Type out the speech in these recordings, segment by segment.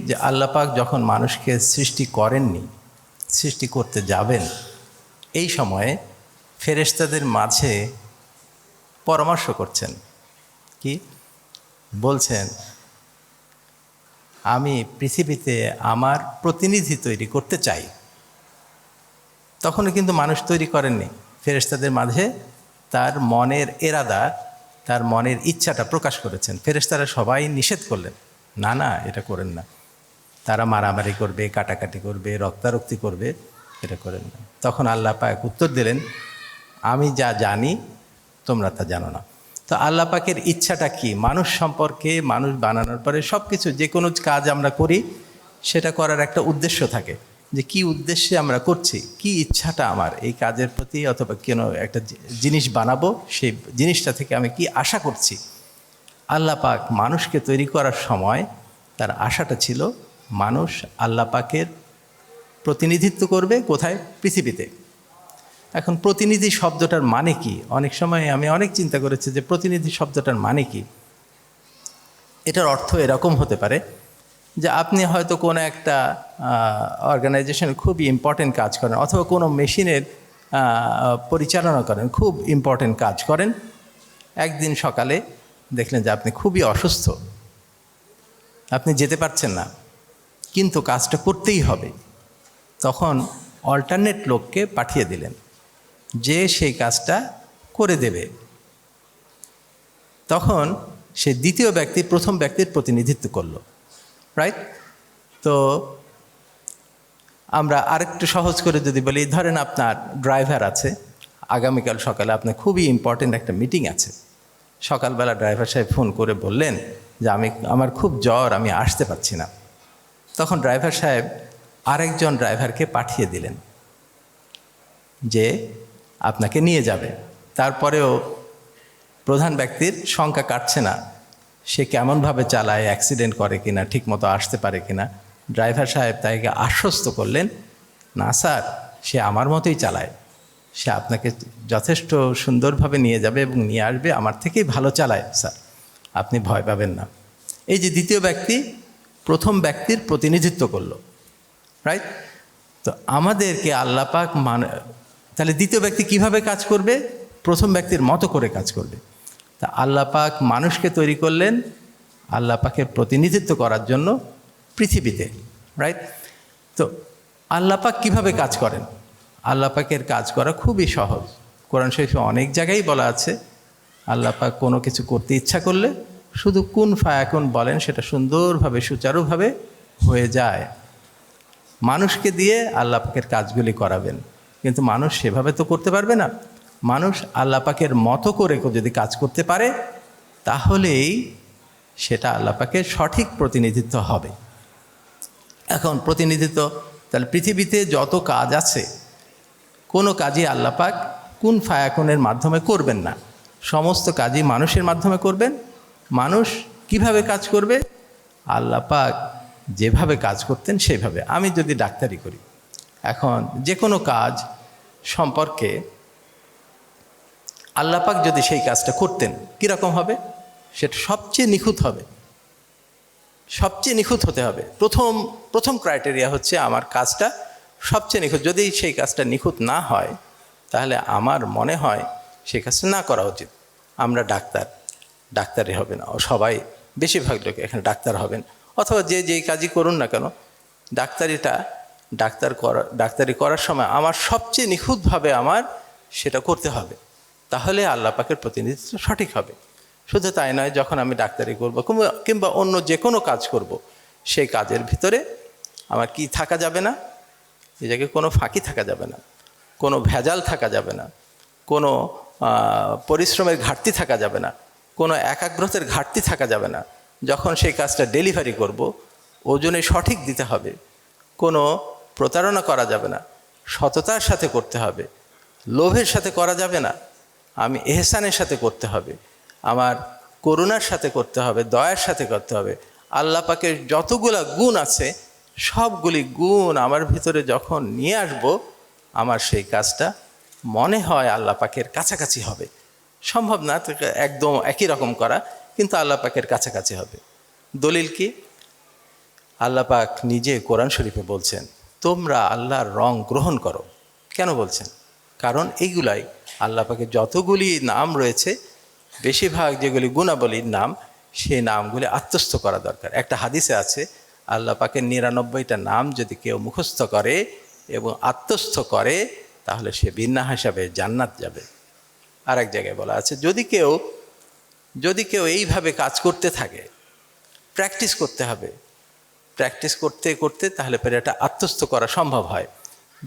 যে আল্লাহ পাক যখন মানুষকে সৃষ্টি করেননি, সৃষ্টি করতে যাবেন, এই সময়ে ফেরেশতাদের মাঝে পরামর্শ করছেন। কি বলছেন? আমি পৃথিবীতে আমার প্রতিনিধি তৈরি করতে চাই। তখনও কিন্তু মানুষ তৈরি করেননি। ফেরেশতাদের মাঝে তার মনের এরাদা, তার মনের ইচ্ছাটা প্রকাশ করেছেন। ফেরেশতারা সবাই নিষেধ করলেন, না না, এটা করেন না। তারা মারামারি করবে, কাটাকাটি করবে, রক্তারক্তি করবে, এটা করেন না। তখন আল্লাহ পাক উত্তর দিলেন, আমি যা জানি তোমরা তা জানো না। তো আল্লাহ পাকের ইচ্ছাটা কি? মানুষ সম্পর্কে, মানুষ বানানোর পরে সব কিছু, যে কোনো কাজ আমরা করি সেটা করার একটা উদ্দেশ্য থাকে, যে কি উদ্দেশ্যে আমরা করছি, কি ইচ্ছাটা আমার এই কাজের প্রতি, অথবা কেন একটা জিনিস বানাবো, সেই জিনিসটা থেকে আমি কি আশা করছি। আল্লাহ পাক মানুষকে তৈরি করার সময় তার আশাটা ছিল মানুষ আল্লাহ পাকের প্রতিনিধিত্ব করবে। কোথায়? পৃথিবীতে। এখন প্রতিনিধি শব্দটার মানে কি? অনেক সময় আমি অনেক চিন্তা করেছি যে প্রতিনিধি শব্দটার মানে কি। এটার অর্থ এরকম হতে পারে যে আপনি হয়তো কোনো একটা অর্গানাইজেশনে খুব ইম্পর্টেন্ট কাজ করেন, অথবা কোনো মেশিনের পরিচালনা করেন, খুব ইম্পর্টেন্ট কাজ করেন। একদিন সকালে দেখলেন যে আপনি খুবই অসুস্থ, আপনি যেতে পারছেন না, কিন্তু কাজটা করতেই হবে। তখন অল্টারনেট লোককে পাঠিয়ে দিলেন যে সেই কাজটা করে দেবে। তখন সে দ্বিতীয় ব্যক্তি প্রথম ব্যক্তির প্রতিনিধিত্ব করলো, রাইট? তো আমরা আরেকটু সহজ করে যদি বলি, ধরেন আপনার ড্রাইভার আছে, আগামীকাল সকালে আপনার খুবই ইম্পর্টেন্ট একটা মিটিং আছে। সকালবেলা ড্রাইভার সাহেব ফোন করে বললেন যে আমার খুব জ্বর, আমি আসতে পারছি না। তখন ড্রাইভার সাহেব আরেকজন ড্রাইভারকে পাঠিয়ে দিলেন যে আপনাকে নিয়ে যাবে। তারপরেও প্রধান ব্যক্তির সংখ্যা কাটছে না, সে কেমনভাবে চালায়, অ্যাক্সিডেন্ট করে কিনা, ঠিকমতো আসতে পারে কিনা। ড্রাইভার সাহেব তাকে আশ্বস্ত করলেন, না স্যার, সে আমার মতোই চালায়, সে আপনাকে যথেষ্ট সুন্দরভাবে নিয়ে যাবে এবং নিয়ে আসবে, আমার থেকেই ভালো চালায় স্যার, আপনি ভয় পাবেন না। এই যে দ্বিতীয় ব্যক্তি প্রথম ব্যক্তির প্রতিনিধিত্ব করলো, রাইট? তো আমাদেরকে আল্লাহ পাক তাহলে দ্বিতীয় ব্যক্তি কিভাবে কাজ করবে? প্রথম ব্যক্তির মতো করে কাজ করবে। তা আল্লাহ পাক মানুষকে তৈরি করলেন আল্লাহ পাকের প্রতিনিধিত্ব করার জন্য পৃথিবীতে, রাইট? তো আল্লাহ পাক কীভাবে কাজ করেন? আল্লাহ পাকের কাজ করা খুবই সহজ। কোরআন শরীফে অনেক জায়গায় বলা আছে, আল্লাহ পাক কোনো কিছু করতে ইচ্ছা করলে শুধু কুন ফায়াকুন বলেন, সেটা সুন্দরভাবে সুচারুভাবে হয়ে যায়। মানুষকে দিয়ে আল্লাহ পাকের কাজগুলি করাবেন, কিন্তু মানুষ সেভাবে তো করতে পারবে না। মানুষ আল্লাহ পাকের মতো করে যদি কাজ করতে পারে, তাহলেই সেটা আল্লাহ পাকের সঠিক প্রতিনিধিত্ব হবে। এখন প্রতিনিধিত্ব, তাহলে পৃথিবীতে যত কাজ আছে, কোনো কাজই আল্লাহ পাক কুন ফায়াকুনের মাধ্যমে করবেন না, সমস্ত কাজই মানুষের মাধ্যমে করবেন। মানুষ কিভাবে কাজ করবে? আল্লাহ পাক যেভাবে কাজ করতেন সেইভাবে। আমি যদি ডাক্তারি করি, এখন যে কোনো কাজ সম্পর্কে আল্লাহ পাক যদি সেই কাজটা করতেন, কীরকম হবে? সেটা সবচেয়ে নিখুঁত হবে, সবচেয়ে নিখুঁত হতে হবে। প্রথম ক্রাইটেরিয়া হচ্ছে আমার কাজটা সবচেয়ে নিখুঁত। যদি সেই কাজটা নিখুঁত না হয়, তাহলে আমার মনে হয় সেই কাজটা না করা উচিত। আমরা ডাক্তারি হবে না, সবাই বেশিরভাগ লোক এখানে ডাক্তার হবেন, অথবা যেই কাজই করুন না কেন, ডাক্তারি করার সময় আমার সবচেয়ে নিখুঁতভাবে আমার সেটা করতে হবে, তাহলে আল্লাহ পাকের প্রতিনিধিত্ব সঠিক হবে। শুধু তাই নয়, যখন আমি ডাক্তারি করব কিংবা অন্য যে কোনো কাজ করব, সেই কাজের ভিতরে আমার কি থাকা যাবে না? এই জায়গায় কোনো ফাঁকি থাকা যাবে না, কোনো ভেজাল থাকা যাবে না, কোনো পরিশ্রমের ঘাটতি থাকা যাবে না, কোনো একাগ্রতার ঘাটতি থাকা যাবে না। যখন সেই কাজটা ডেলিভারি করব, ওজনে সঠিক দিতে হবে, কোনো প্রতারণা করা যাবে না, সততার সাথে করতে হবে, লোভের সাথে করা যাবে না, আমি এহসানের সাথে করতে হবে, আমার করুণার সাথে করতে হবে, দয়ার সাথে করতে হবে। আল্লাহ পাকের যতগুলা গুণ আছে, সবগুলি গুণ আমার ভিতরে যখন নিয়ে আসব, আমার সেই কাজটা মনে হয় আল্লাহ পাকের কাছাকাছি হবে। সম্ভব না একদম একই রকম করা, কিন্তু আল্লাহ পাকের কাছাকাছি হবে। দলিল কি? আল্লাহ পাক নিজে কোরআন শরীফে বলছেন, তোমরা আল্লাহর রং গ্রহণ করো। কেন বলছেন? কারণ এইগুলাই আল্লাহ পাকের যতগুলি নাম রয়েছে, বেশিরভাগ যেগুলি গুণাবলীর নাম, সেই নামগুলি আত্মস্থ করা দরকার। একটা হাদিসে আছে, আল্লাহ পাকের ৯৯টা নাম যদি কেউ মুখস্থ করে এবং আত্মস্থ করে, তাহলে সে বিনা হিসাবে জান্নাত যাবে। আর এক জায়গায় বলা আছে, যদি কেউ এইভাবে কাজ করতে থাকে, প্র্যাকটিস করতে হবে, প্র্যাকটিস করতে করতে তাহলে পরে এটা আত্মস্থ করা সম্ভব হয়।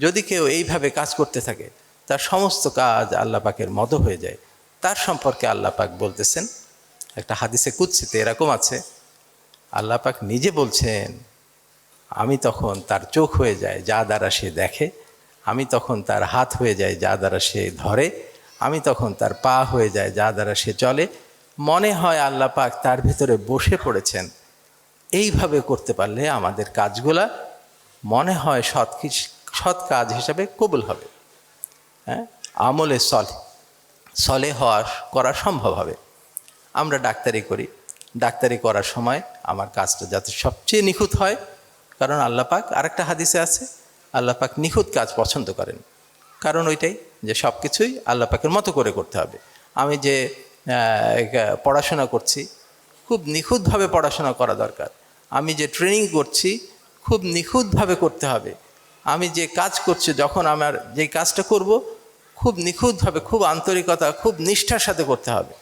যদি কেউ এইভাবে কাজ করতে থাকে, তার সমস্ত কাজ আল্লাহ পাকের মতো হয়ে যায়। তার সম্পর্কে আল্লাহ পাক বলতেছেন, একটা হাদিসে কুদসিতে এরকম আছে, আল্লাহ পাক নিজে বলছেন, আমি তখন তার চোখ হয়ে যায় যা দ্বারা সে দেখে, আমি তখন তার হাত হয়ে যায় যা দ্বারা সে ধরে, আমি তখন তার পা হয়ে যায় যা দ্বারা সে চলে। মনে হয় আল্লাহ পাক তার ভিতরে বসে পড়েছেন। এইভাবে করতে পারলে আমাদের কাজগুলা মনে হয় সৎ কাজ হিসাবে কবুল হবে। হ্যাঁ, আমলে সলে করা সম্ভব হবে। আমরা ডাক্তারি করি, ডাক্তারি করার সময় আমার কাজটা যাতে সবচেয়ে নিখুঁত হয়, কারণ আল্লাহ পাক আরেকটা হাদিসে আছে, আল্লাহ পাক নিখুঁত কাজ পছন্দ করেন। কারণ ওইটাই যে সব কিছুই আল্লাহ পাকের মতো করে করতে হবে। আমি যে পড়াশোনা করছি, খুব নিখুঁতভাবে পড়াশোনা করা দরকার। আমি যে ট্রেনিং করছি, খুব নিখুঁতভাবে করতে হবে। আমি যে কাজ করছি, যখন আমার যে কাজটা করব, খুব নিখুঁতভাবে, খুব আন্তরিকতা, খুব নিষ্ঠার সাথে করতে হবে।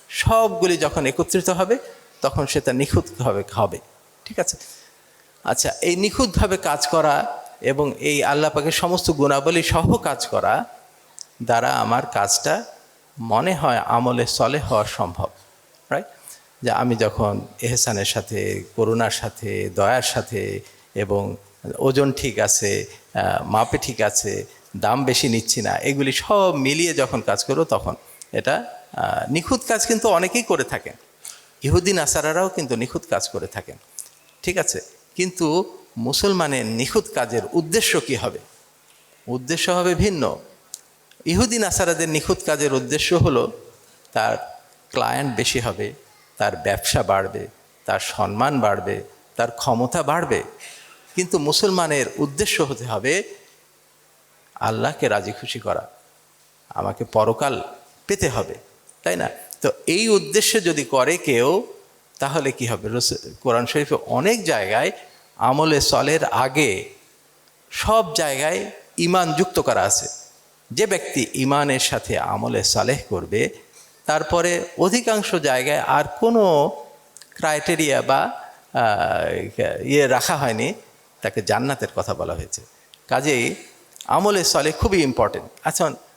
সবগুলি যখন একত্রিত হবে, তখন সেটা নিখুঁতভাবে হবে। ঠিক আছে? আচ্ছা, এই নিখুঁতভাবে কাজ করা এবং এই আল্লাহ পাকের সমস্ত গুণাবলী সহ কাজ করা দ্বারা আমার কাজটা মনে হয় আমলে সলে হওয়া সম্ভব। রাইট? যে আমি যখন এহসানের সাথে, করুণার সাথে, দয়ার সাথে, এবং ওজন ঠিক আছে, মাপে ঠিক আছে, দাম বেশি নিচ্ছি না, এগুলি সব মিলিয়ে যখন কাজ করব, তখন এটা নিখুঁত কাজ কিন্তু অনেকেই করে থাকেন। ইহুদি নাসারারাও কিন্তু নিখুঁত কাজ করে থাকেন। ঠিক আছে? কিন্তু মুসলমানের নিখুঁত কাজের উদ্দেশ্য কী হবে? উদ্দেশ্য হবে ভিন্ন। ইহুদি নাসারাদের নিখুঁত কাজের উদ্দেশ্য হলো তার ক্লায়েন্ট বেশি হবে, তার ব্যবসা বাড়বে, তার সম্মান বাড়বে, তার ক্ষমতা বাড়বে। কিন্তু মুসলমানের উদ্দেশ্য হতে হবে আল্লাহকে রাজি খুশি করা, আমাকে পরকাল পেতে হবে, তাই না? তো এই উদ্দেশ্যে যদি করে কেউ, তাহলে কি হবে? কোরআন শরীফে অনেক জায়গায় আমলে সলের আগে সব জায়গায় ঈমান যুক্ত করা আছে। যে ব্যক্তি ঈমানের সাথে আমলে সালেহ করবে, তারপরে অধিকাংশ জায়গায় আর কোনো ক্রাইটেরিয়া বা রাখা হয়নি, তাকে জান্নাতের কথা বলা হয়েছে। কাজেই আমলে সালেহ খুবই ইম্পর্টেন্ট। আচ্ছা,